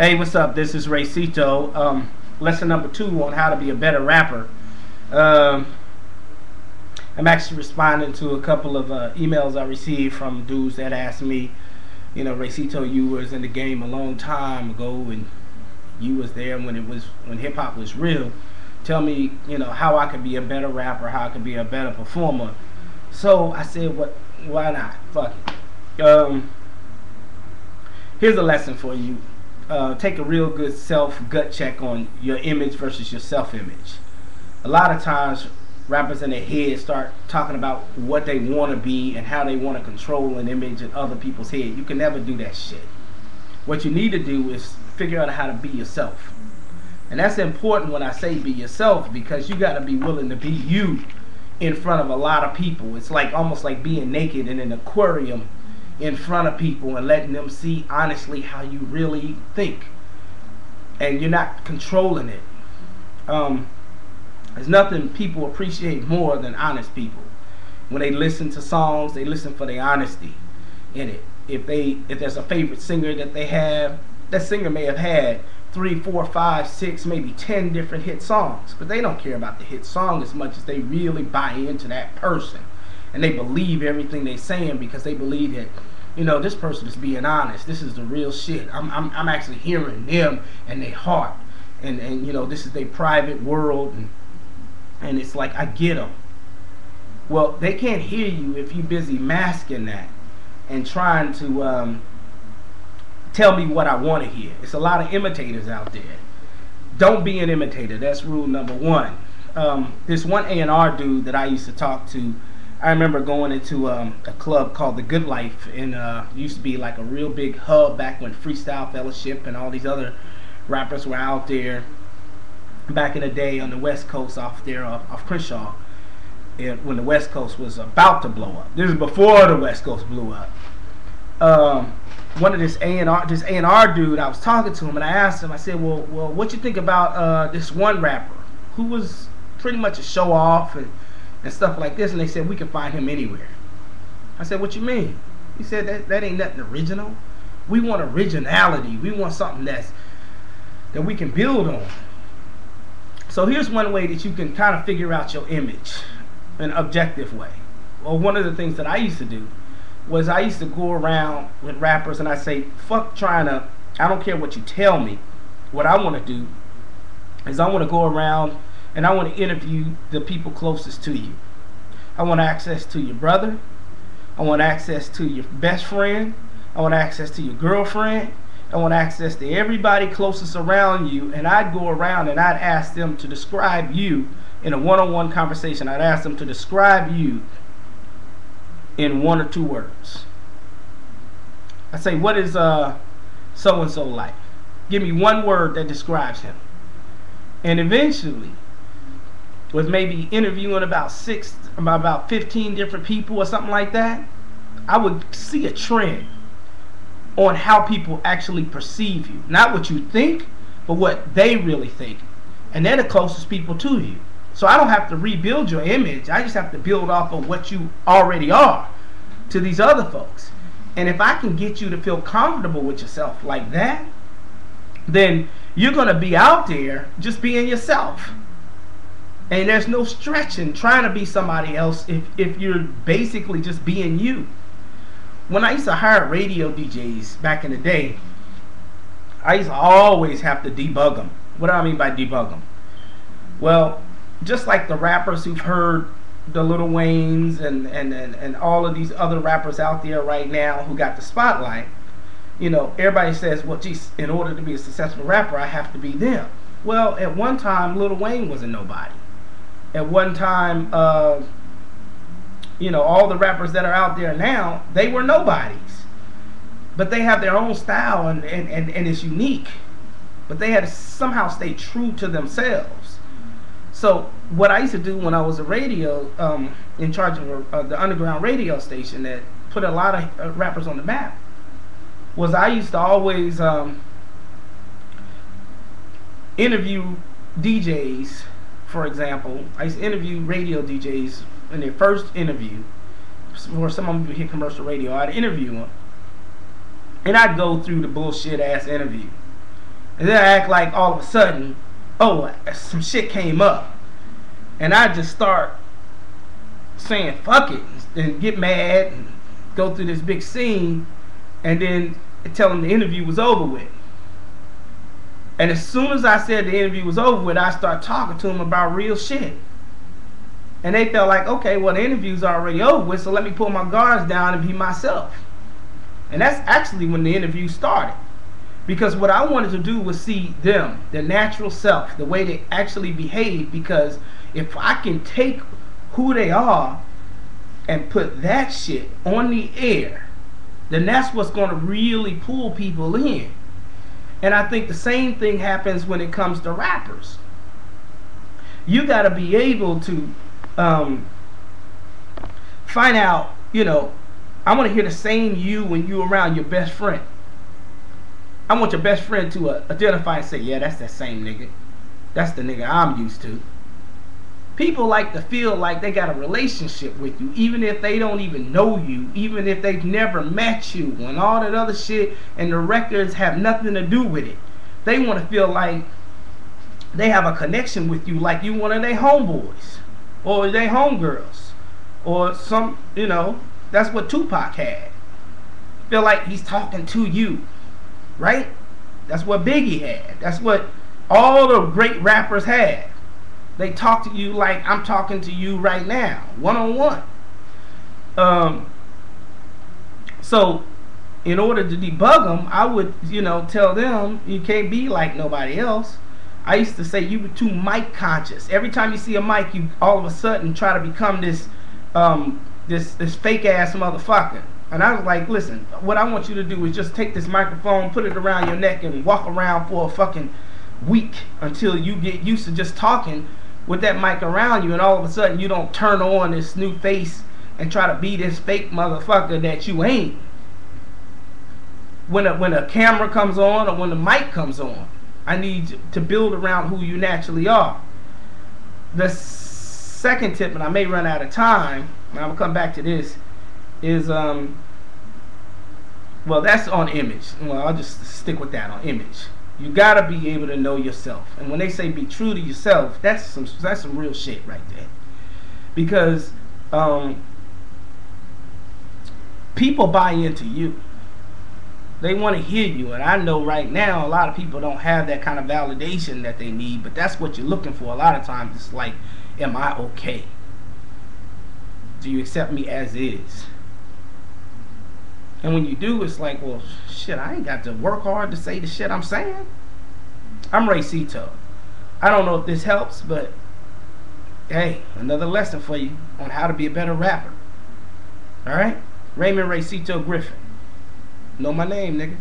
Hey, what's up? This is Raycito. Lesson number 2 on how to be a better rapper. Um, I'm actually responding to a couple of emails I received from dudes that asked me, Raycito, you was in the game a long time ago, and you was there when hip hop was real. Tell me, how I could be a better rapper, how I could be a better performer. So I said, why not? Fuck it. Here's a lesson for you. Take a real good gut check on your image versus your self-image. A lot of times rappers in their head start talking about what they want to be and how they want to control an image in other people's head. You can never do that shit. What you need to do is figure out how to be yourself. And that's important when I say be yourself, because you got to be willing to be you in front of a lot of people. It's like almost like being naked in an aquarium in front of people and letting them see honestly how you really think, and you're not controlling it. There's nothing people appreciate more than honest people. When they listen to songs, they listen for the honesty in it. If there's a favorite singer that they have, that singer may have had 3, 4, 5, 6, maybe 10 different hit songs, but they don't care about the hit song as much as they really buy into that person, and they believe everything they're saying because they believe that this person is being honest. This is the real shit. I'm actually hearing them and their heart, and this is their private world, and it's like I get them. Well, they can't hear you if you're busy masking that and trying to tell me what I want to hear. It's a lot of imitators out there. Don't be an imitator. That's rule number 1. This one A&R dude that I used to talk to, I remember going into a club called The Good Life, and used to be like a real big hub back when Freestyle Fellowship and all these other rappers were out there back in the day on the West Coast off there off Crenshaw, when the West Coast was about to blow up. This is before the West Coast blew up. One of this A&R dude, I was talking to him, and I asked him, I said, well, what you think about this one rapper who was pretty much a show off and stuff like this? And they said, we can find him anywhere. I said, what you mean? He said, that ain't nothing original. We want originality. We want something that we can build on. So here's one way that you can kind of figure out your image, an objective way. Well, one of the things that I used to do was I used to go around with rappers and I say, fuck I don't care what you tell me. What I want to do is I want to go around and I want to interview the people closest to you. I want access to your brother. I want access to your best friend. I want access to your girlfriend. I want access to everybody closest around you. And I'd go around and I'd ask them to describe you in a one-on-one conversation. I'd ask them to describe you in 1 or 2 words. I say, what is so-and-so like? Give me 1 word that describes him. And eventually, with maybe interviewing about 15 different people or something like that, I would see a trend on how people actually perceive you. Not what you think, but what they really think. And they're the closest people to you. So I don't have to rebuild your image. I just have to build off of what you already are to these other folks. And if I can get you to feel comfortable with yourself like that, then you're going to be out there just being yourself. And there's no stretching trying to be somebody else if you're basically just being you. When I used to hire radio DJs back in the day, I used to always have to debug them. What do I mean by debug them? Well, just like the rappers who've heard the Lil Waynes and all of these other rappers out there right now who got the spotlight, everybody says, well, geez, in order to be a successful rapper, I have to be them. Well, at one time, Lil Wayne wasn't nobody. At one time, all the rappers that are out there now, they were nobodies. But they have their own style and it's unique. But they had to somehow stay true to themselves. So what I used to do when I was a radio, in charge of the underground radio station that put a lot of rappers on the map, was I used to always interview DJs. For example, I used to interview radio DJs in their first interview. For some of them who hit commercial radio, I'd interview them, and I'd go through the bullshit ass interview. And then I act like all of a sudden, oh, some shit came up. And I just start saying fuck it and get mad and go through this big scene and then tell him the interview was over with. And as soon as I said the interview was over with, I start talking to him about real shit. And they felt like, okay, well, the interview's already over with, so let me pull my guards down and be myself. And that's actually when the interview started. Because what I wanted to do was see them, their natural self, the way they actually behave. Because if I can take who they are and put that shit on the air, then that's what's going to really pull people in. And I think the same thing happens when it comes to rappers. You got to be able to find out, you know, I want to hear the same you when you're around your best friend. I want your best friend to identify and say, yeah, that's that same nigga. That's the nigga I'm used to. People like to feel like they got a relationship with you, even if they don't even know you, even if they've never met you, and all that other shit, and the records have nothing to do with it. They want to feel like they have a connection with you, like you one of their homeboys, or their homegirls, or some, you know, that's what Tupac had. Feel like he's talking to you, right? That's what Biggie had. That's what all the great rappers had. They talk to you like I'm talking to you right now, one-on-one. So in order to debug them, I would, you know, tell them you can't be like nobody else. I used to say you were too mic conscious. Every time you see a mic, you all of a sudden try to become this this fake ass motherfucker. And I was like, listen, what I want you to do is just take this microphone, put it around your neck, and walk around for a fucking week until you get used to just talking with that mic around you, and all of a sudden you don't turn on this new face and try to be this fake motherfucker that you ain't. When a camera comes on or when the mic comes on, I need to build around who you naturally are. The second tip, and I may run out of time, and I will come back to this, is well, that's on image. Well, I'll just stick with that on image. You gotta be able to know yourself, and when they say be true to yourself, that's some real shit right there. Because people buy into you. They want to hear you, and I know right now a lot of people don't have that kind of validation that they need, but that's what you're looking for. A lot of times it's like, am I okay? Do you accept me as is? And when you do, it's like, well, shit, I ain't got to work hard to say the shit I'm saying. I'm Raycito. I don't know if this helps, but hey, another lesson for you on how to be a better rapper. Alright? Raymond Raycito Griffin. Know my name, nigga.